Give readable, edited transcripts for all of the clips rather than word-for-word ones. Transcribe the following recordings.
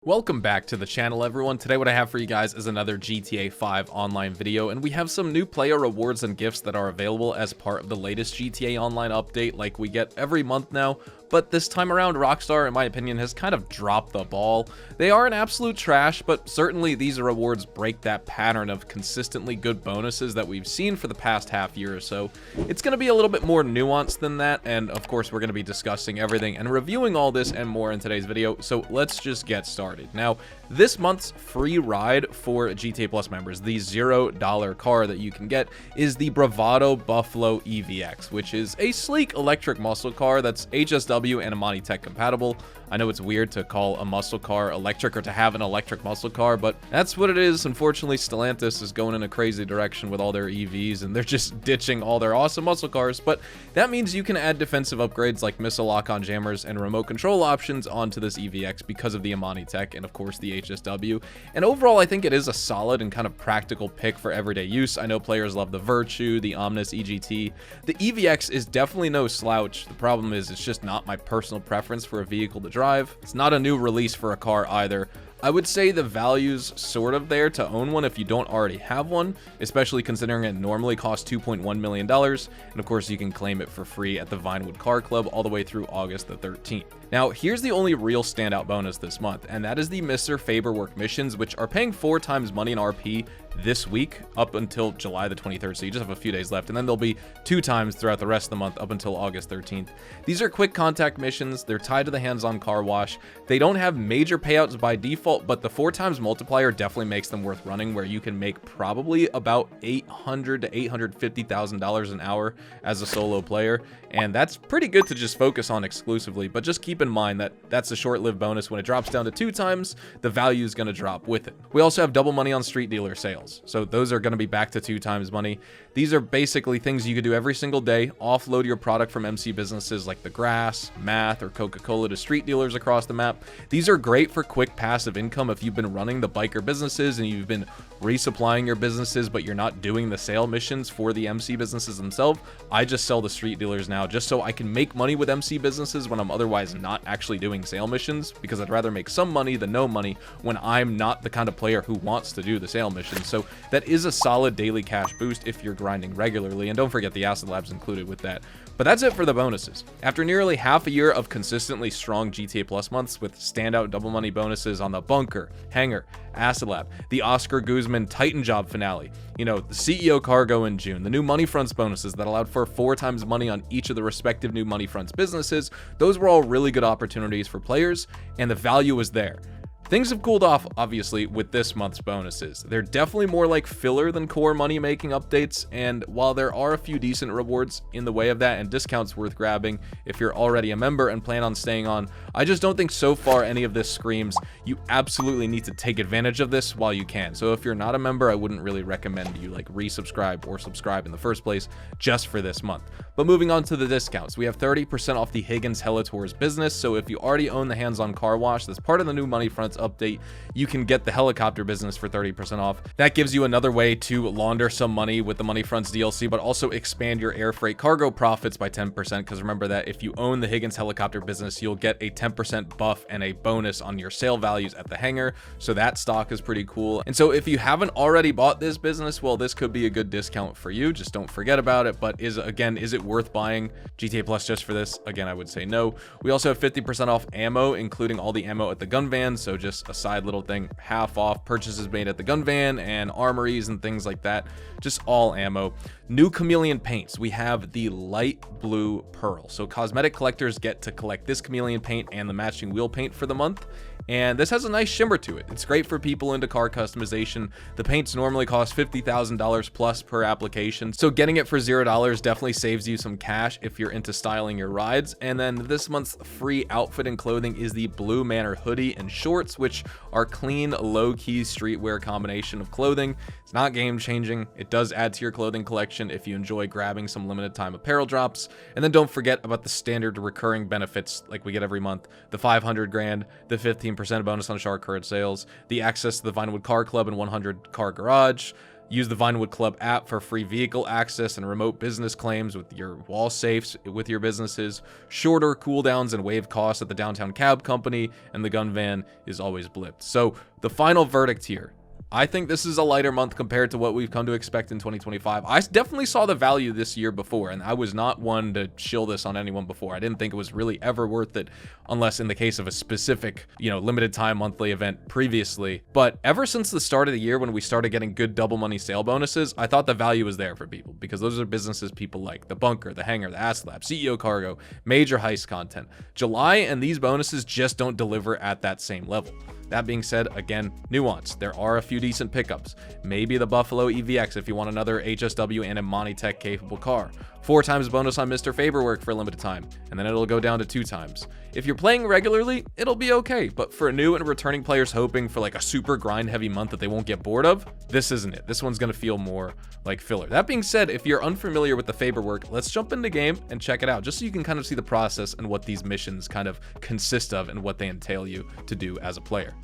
Welcome back to the channel, everyone. Today what I have for you guys is another GTA 5 Online video, and we have some new player rewards and gifts that are available as part of the latest GTA Online update like we get every month now. But this time around, Rockstar, in my opinion, has kind of dropped the ball. They are an absolute trash, but certainly these rewards break that pattern of consistently good bonuses that we've seen for the past half year or so. It's going to be a little bit more nuanced than that, and of course we're going to be discussing everything and reviewing all this and more in today's video, so let's just get started. Now, this month's free ride for GTA Plus members, the $0 car that you can get, is the Bravado Buffalo EVX, which is a sleek electric muscle car that's HSW and Amani Tech compatible. I know it's weird to call a muscle car electric or to have an electric muscle car, but that's what it is. Unfortunately, Stellantis is going in a crazy direction with all their EVs, and they're just ditching all their awesome muscle cars, but that means you can add defensive upgrades like missile lock-on jammers and remote control options onto this EVX because of the Amani Tech and, of course, the HSW. And overall, I think it is a solid and kind of practical pick for everyday use. I know players love the Virtue, the Omnis EGT. The EVX is definitely no slouch. The problem is it's just not my personal preference for a vehicle to drive. It's not a new release for a car either. I would say the value's sort of there to own one if you don't already have one, especially considering it normally costs $2.1 million, and of course you can claim it for free at the Vinewood Car Club all the way through August the 13th. Now, here's the only real standout bonus this month, and that is the Mr. Faber work missions, which are paying 4 times money in RP this week up until July the 23rd, so you just have a few days left, and then there'll be 2 times throughout the rest of the month up until August 13th. These are quick contact missions. They're tied to the hands-on car wash. They don't have major payouts by default, but the 4 times multiplier definitely makes them worth running, where you can make probably about $800,000 to $850,000 an hour as a solo player, and that's pretty good to just focus on exclusively. But just keep in mind that that's a short-lived bonus. When it drops down to 2 times, the value is going to drop with it. We also have double money on street dealer sales, so those are going to be back to 2 times money. These are basically things you could do every single day. Offload your product from MC businesses like The Grass, Math, or Coca-Cola to street dealers across the map. These are great for quick passive income if you've been running the biker businesses and you've been resupplying your businesses, but you're not doing the sale missions for the MC businesses themselves. I just sell to street dealers now just so I can make money with MC businesses when I'm otherwise not actually doing sale missions, because I'd rather make some money than no money when I'm not the kind of player who wants to do the sale missions. So that is a solid daily cash boost if you're grinding regularly, and don't forget the acid labs included with that. But that's it for the bonuses. After nearly half a year of consistently strong GTA Plus months with standout double money bonuses on the Bunker, Hangar, Acid Lab, the Oscar Guzman Titan Job finale, the CEO cargo in June, the new Money Fronts bonuses that allowed for 4 times money on each of the respective new Money Fronts businesses, those were all really good opportunities for players, and the value was there. Things have cooled off, obviously, with this month's bonuses. They're definitely more like filler than core money-making updates, and while there are a few decent rewards in the way of that and discounts worth grabbing if you're already a member and plan on staying on, I just don't think so far any of this screams you absolutely need to take advantage of this while you can. So if you're not a member, I wouldn't really recommend you resubscribe or subscribe in the first place just for this month. But moving on to the discounts, we have 30% off the Higgins Helitours business, so if you already own the hands-on car wash that's part of the new Money Fronts update, you can get the helicopter business for 30% off. That gives you another way to launder some money with the Money Fronts DLC, but also expand your air freight cargo profits by 10%, because remember that if you own the Higgins helicopter business, you'll get a 10% buff and a bonus on your sale values at the hangar, so that stock is pretty cool. And so if you haven't already bought this business, well, this could be a good discount for you. Just don't forget about it. But is it worth buying GTA Plus just for this? Again, I would say no. We also have 50% off ammo, including all the ammo at the gun van, so just a side little thing, half off purchases made at the gun van and armories and things like that, just all ammo. New chameleon paints, we have the light blue pearl, so cosmetic collectors get to collect this chameleon paint and the matching wheel paint for the month, and this has a nice shimmer to it. It's great for people into car customization. The paints normally cost $50,000 plus per application, so getting it for $0 definitely saves you some cash if you're into styling your rides. And then this month's free outfit and clothing is the Blue Manor hoodie and shorts, which are clean, low-key streetwear combination of clothing. It's not game-changing. It does add to your clothing collection if you enjoy grabbing some limited time apparel drops. And then don't forget about the standard recurring benefits like we get every month: the 500 grand, the 15% bonus on Shark Courage sales, the access to the Vinewood Car Club and 100 Car Garage, Use the Vinewood Club app for free vehicle access and remote business claims with your wall safes with your businesses, shorter cooldowns and waive costs at the downtown cab company, and the gun van is always blipped. So the final verdict here. I think this is a lighter month compared to what we've come to expect in 2025. I definitely saw the value this year before, and I was not one to shill this on anyone before. I didn't think it was really ever worth it, unless in the case of a specific, limited time monthly event previously. But ever since the start of the year, when we started getting good double money sale bonuses, I thought the value was there for people, because those are businesses people like: the Bunker, the Hangar, the Ass Lab, CEO Cargo, major heist content. July and these bonuses just don't deliver at that same level. That being said, again, nuance. There are a few decent pickups. Maybe the Buffalo EVX if you want another HSW and Imani Tech capable car. 4 times bonus on Mr. Faber work for a limited time, and then it'll go down to 2 times. If you're playing regularly, it'll be okay, but for new and returning players hoping for like a super grind heavy month that they won't get bored of, this isn't it. This one's gonna feel more like filler. That being said, if you're unfamiliar with the Faber work, let's jump into game and check it out, just so you can kind of see the process and what these missions kind of consist of and what they entail you to do as a player.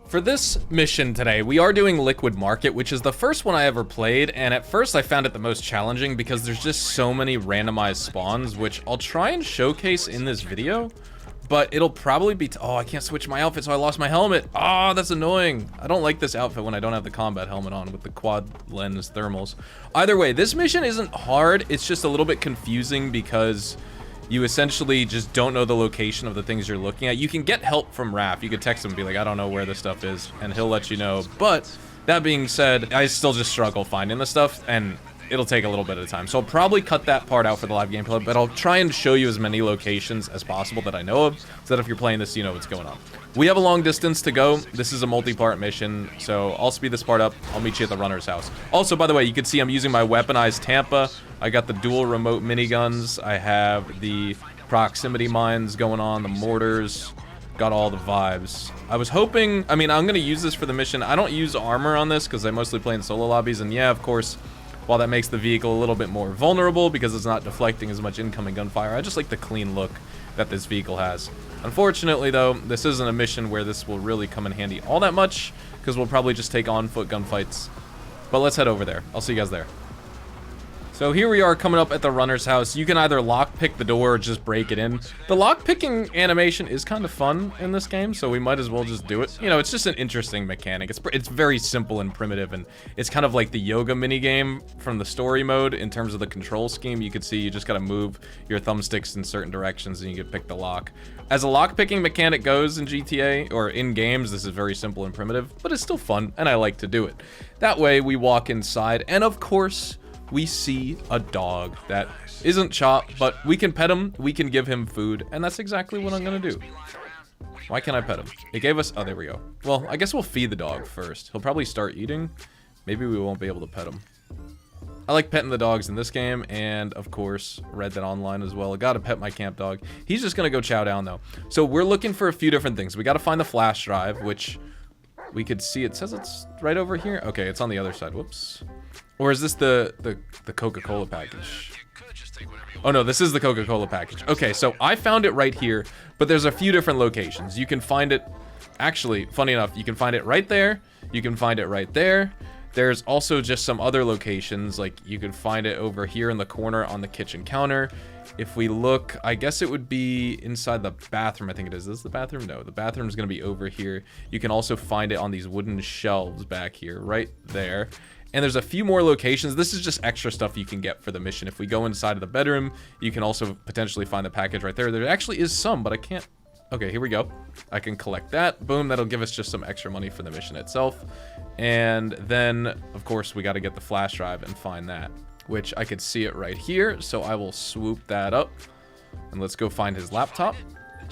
For this mission today, we are doing Liquid Market, which is the first one I ever played, and at first I found it the most challenging because there's just so many randomized spawns, which I'll try and showcase in this video, but it'll probably be... oh, I can't switch my outfit, so I lost my helmet. Ah, that's annoying. I don't like this outfit when I don't have the combat helmet on with the quad lens thermals. Either way, this mission isn't hard, it's just a little bit confusing because you essentially just don't know the location of the things you're looking at. You can get help from Raph. You could text him and be like, I don't know where this stuff is, and he'll let you know. But that being said, I still just struggle finding the stuff, and it'll take a little bit of time. So I'll probably cut that part out for the live gameplay, but I'll try and show you as many locations as possible that I know of, so that if you're playing this, you know what's going on. We have a long distance to go. This is a multi-part mission, so I'll speed this part up. I'll meet you at the runner's house. Also, by the way, you can see I'm using my weaponized Tampa. I got the dual remote miniguns. I have the proximity mines going on, the mortars. Got all the vibes. I was hoping... I mean, I'm going to use this for the mission. I don't use armor on this because I mostly play in solo lobbies, and yeah, of course, while that makes the vehicle a little bit more vulnerable because it's not deflecting as much incoming gunfire, I just like the clean look that this vehicle has. Unfortunately, though, this isn't a mission where this will really come in handy all that much, because we'll probably just take on-foot gunfights. But let's head over there. I'll see you guys there. So here we are coming up at the runner's house. You can either lockpick the door or just break it in. The lockpicking animation is kind of fun in this game, so we might as well just do it. You know, it's just an interesting mechanic. It's very simple and primitive, and it's kind of like the yoga minigame from the story mode in terms of the control scheme. You can see you just gotta move your thumbsticks in certain directions and you can pick the lock. As a lockpicking mechanic goes in GTA, or in games, this is very simple and primitive, but it's still fun, and I like to do it. That way, we walk inside, and of course, we see a dog that isn't Chop, but we can pet him, we can give him food, and that's exactly what I'm gonna do. Why can't I pet him? It gave us... oh, there we go. Well, I guess we'll feed the dog first. He'll probably start eating. Maybe we won't be able to pet him. I like petting the dogs in this game, and of course, Red Dead Online as well. I gotta pet my camp dog. He's just gonna go chow down, though. So we're looking for a few different things. We gotta find the flash drive, which we could see. It says it's right over here. Okay, it's on the other side. Whoops. Or is this the Coca-Cola package? Oh no, this is the Coca-Cola package. Okay, so I found it right here, but there's a few different locations. You can find it, actually, funny enough, you can find it right there. You can find it right there. There's also just some other locations, like you can find it over here in the corner on the kitchen counter. If we look, I guess it would be inside the bathroom, I think it is. Is this the bathroom? No, the bathroom is going to be over here. You can also find it on these wooden shelves back here, right there. And there's a few more locations. This is just extra stuff you can get for the mission. If we go inside of the bedroom, you can also potentially find the package right there. There actually is some, but I can't... okay, here we go. I can collect that. Boom, that'll give us just some extra money for the mission itself. And then, of course, we got to get the flash drive and find that, which I could see it right here. So I will swoop that up. And let's go find his laptop,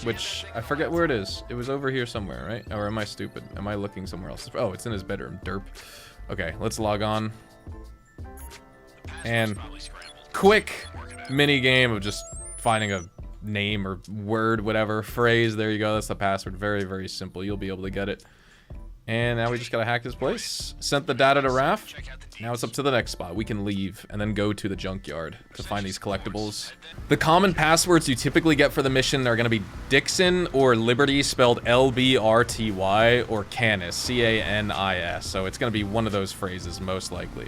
which I forget where it is. It was over here somewhere, right? Or am I stupid? Am I looking somewhere else? Oh, it's in his bedroom. Derp. Okay, let's log on. And quick mini game of just finding a name or word, whatever, phrase. There you go. That's the password. Very, very simple. You'll be able to get it. And now we just gotta hack this place. Sent the data to Raph. Now it's up to the next spot. We can leave and then go to the junkyard to find these collectibles. The common passwords you typically get for the mission are gonna be Dixon or Liberty, spelled L-B-R-T-Y, or Canis, C-A-N-I-S. So it's gonna be one of those phrases, most likely.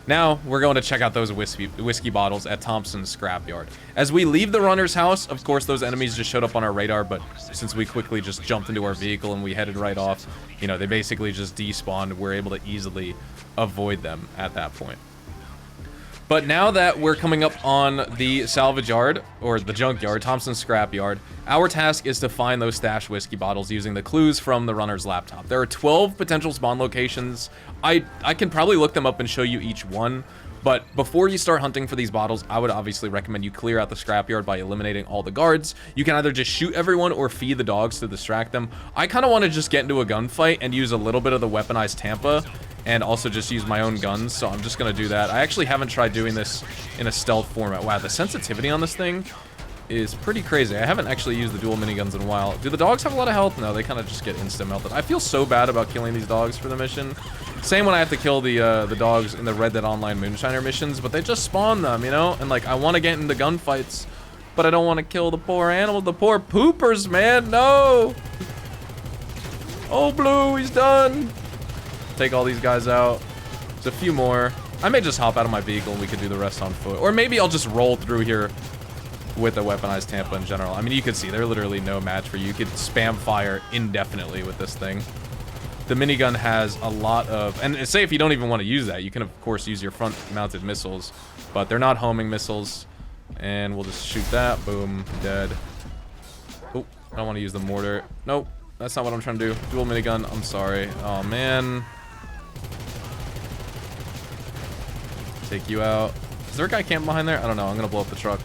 Now, we're going to check out those whiskey bottles at Thompson's Scrapyard. As we leave the runner's house, of course, those enemies just showed up on our radar, but since we quickly just jumped into our vehicle and we headed right off, you know, they basically just despawned. We're able to easily avoid them at that point. But now that we're coming up on the salvage yard, or the junkyard, Thompson's Scrapyard, our task is to find those stashed whiskey bottles using the clues from the runner's laptop. There are 12 potential spawn locations. I can probably look them up and show you each one, but before you start hunting for these bottles, I would obviously recommend you clear out the scrapyard by eliminating all the guards. You can either just shoot everyone or feed the dogs to distract them. I kind of want to just get into a gunfight and use a little bit of the weaponized Tampa, and also just use my own guns, so I'm just gonna do that. I actually haven't tried doing this in a stealth format. Wow, the sensitivity on this thing is pretty crazy. I haven't actually used the dual miniguns in a while. Do the dogs have a lot of health? No, they kind of just get instant melted. I feel so bad about killing these dogs for the mission. Same when I have to kill the dogs in the Red Dead Online Moonshiner missions, but they just spawn them, you know? And like, I want to get into gunfights, but I don't want to kill the poor animals, the poor poopers, man, no! Oh, Blue, he's done! Take all these guys out. There's a few more. I may just hop out of my vehicle and we could do the rest on foot. Or maybe I'll just roll through here with the weaponized Tampa in general. I mean, you can see they're literally no match for you. You could spam fire indefinitely with this thing. The minigun has a lot of... And say if you don't even want to use that, you can, of course, use your front-mounted missiles. But they're not homing missiles. And we'll just shoot that. Boom. Dead. Oh, I don't want to use the mortar. Nope. That's not what I'm trying to do. Dual minigun. I'm sorry. Oh, man. Take you out. Is there a guy camping behind there? I don't know. I'm gonna blow up the truck.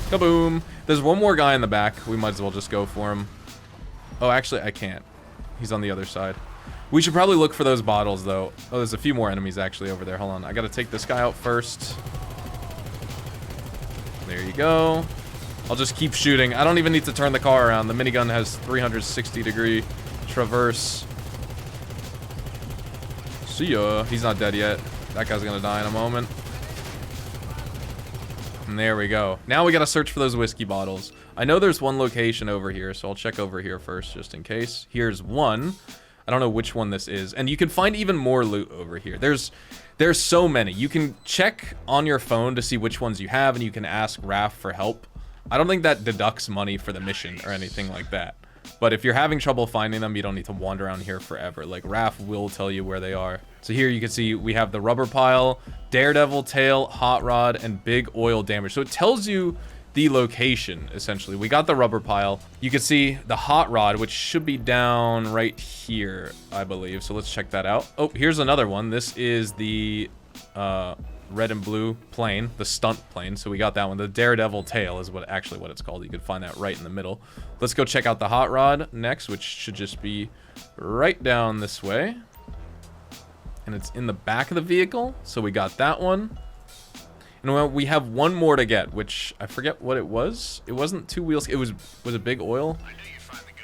Kaboom. There's one more guy in the back. We might as well just go for him. Oh, actually, I can't. He's on the other side. We should probably look for those bottles, though. Oh, there's a few more enemies, actually, over there. Hold on. I gotta take this guy out first. There you go. I'll just keep shooting. I don't even need to turn the car around. The minigun has 360-degree traverse. See ya. He's not dead yet. That guy's gonna die in a moment. And there we go. Now we gotta search for those whiskey bottles. I know there's one location over here, so I'll check over here first, just in case. Here's one. I don't know which one this is. And you can find even more loot over here. There's so many. You can check on your phone to see which ones you have, and you can ask Raph for help. I don't think that deducts money for the mission or anything like that. But if you're having trouble finding them, you don't need to wander around here forever. Like, Raph will tell you where they are. So here you can see we have the rubber pile, daredevil tail, hot rod, and big oil damage. So it tells you the location, essentially. We got the rubber pile. You can see the hot rod, which should be down right here, I believe. So let's check that out. Oh, here's another one. This is the red and blue plane, the stunt plane. So we got that one. The daredevil tail is what it's called. You can find that right in the middle. Let's go check out the hot rod next, which should just be right down this way. And it's in the back of the vehicle. So we got that one. And we have one more to get, which I forget what it was. It wasn't two wheels. It was it big oil?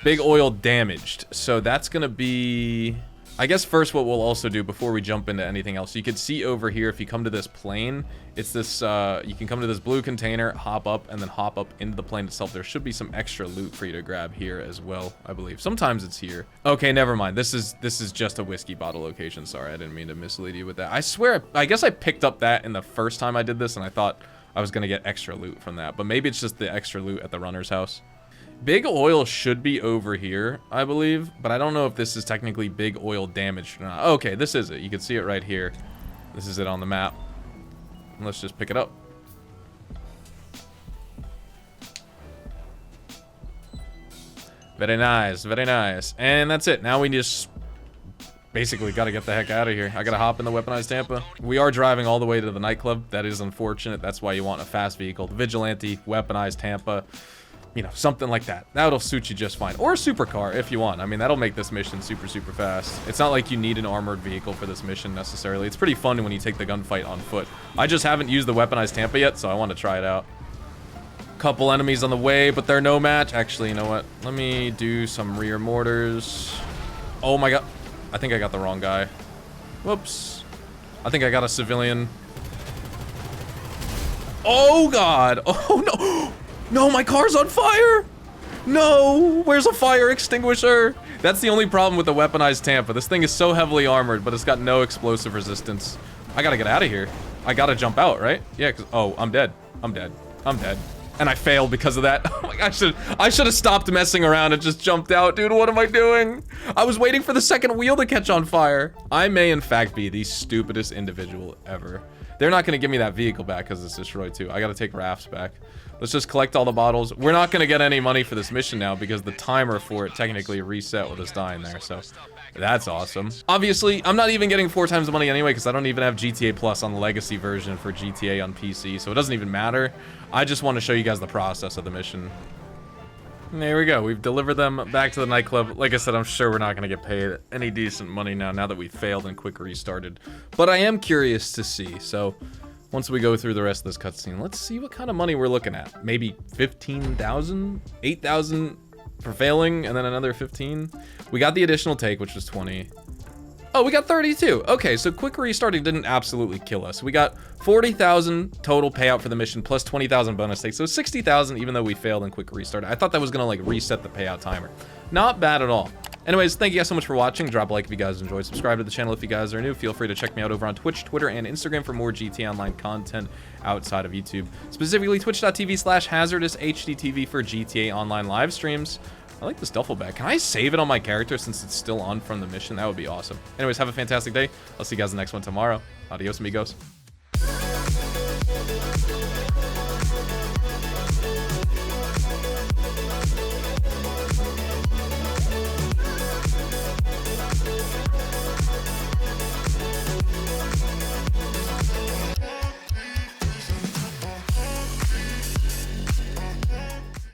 Big oil damaged. So that's going to be... I guess first what we'll also do before we jump into anything else, you can see over here, if you come to this plane, it's this, you can come to this blue container, hop up, and then hop up into the plane itself. There should be some extra loot for you to grab here as well, I believe. Sometimes it's here. Okay, never mind. This is just a whiskey bottle location. Sorry, I didn't mean to mislead you with that. I swear, I guess I picked up that in the first time I did this, and I thought I was going to get extra loot from that. But maybe it's just the extra loot at the runner's house. Big oil should be over here, I believe, but I don't know if this is technically big oil damage or not. Okay, this is it. You can see it right here. This is it on the map. Let's just pick it up. Very nice, very nice. And that's it. Now we just basically got to get the heck out of here. I got to hop in the weaponized Tampa. We are driving all the way to the nightclub. That is unfortunate. That's why you want a fast vehicle. The Vigilante, weaponized Tampa. You know, something like that. That'll suit you just fine. Or a supercar if you want. I mean, that'll make this mission super, super fast. It's not like you need an armored vehicle for this mission necessarily. It's pretty fun when you take the gunfight on foot. I just haven't used the weaponized Tampa yet, so I want to try it out. Couple enemies on the way, but they're no match. Actually, you know what? Let me do some rear mortars. Oh my god. I think I got the wrong guy. Whoops. I think I got a civilian. Oh, God. Oh, no. No, my car's on fire. No. Where's a fire extinguisher? That's the only problem with the weaponized Tampa. This thing is so heavily armored, but it's got no explosive resistance. I gotta get out of here. I gotta jump out, right? Yeah, because, oh, I'm dead. I'm dead. I'm dead. And I failed because of that. Oh my gosh, I should have stopped messing around and just jumped out. Dude, what am I doing? I was waiting for the second wheel to catch on fire. I may, in fact, be the stupidest individual ever. They're not going to give me that vehicle back because it's destroyed too. I got to take rafts back. Let's just collect all the bottles. We're not going to get any money for this mission now because the timer for it technically reset with us dying there. So that's awesome. Obviously, I'm not even getting 4 times the money anyway because I don't even have GTA Plus on the legacy version for GTA on PC. So it doesn't even matter. I just want to show you guys the process of the mission. And there we go. We've delivered them back to the nightclub. Like I said, I'm sure we're not going to get paid any decent money now that we failed and quick restarted. But I am curious to see. So once we go through the rest of this cutscene, let's see what kind of money we're looking at. Maybe 15,000, 8,000 for failing, and then another 15. We got the additional take, which was 20. Oh, we got 32. Okay, so quick restarting didn't absolutely kill us. We got 40,000 total payout for the mission plus 20,000 bonus take. So 60,000 even though we failed in quick restart. I thought that was gonna like reset the payout timer. Not bad at all. Anyways, thank you guys so much for watching. Drop a like if you guys enjoyed. Subscribe to the channel if you guys are new. Feel free to check me out over on Twitch, Twitter, and Instagram for more GTA Online content outside of YouTube. Specifically twitch.tv/hazardoushdtv for GTA Online live streams. I like this duffel bag. Can I save it on my character since it's still on from the mission? That would be awesome. Anyways, have a fantastic day. I'll see you guys in the next one tomorrow. Adios, amigos.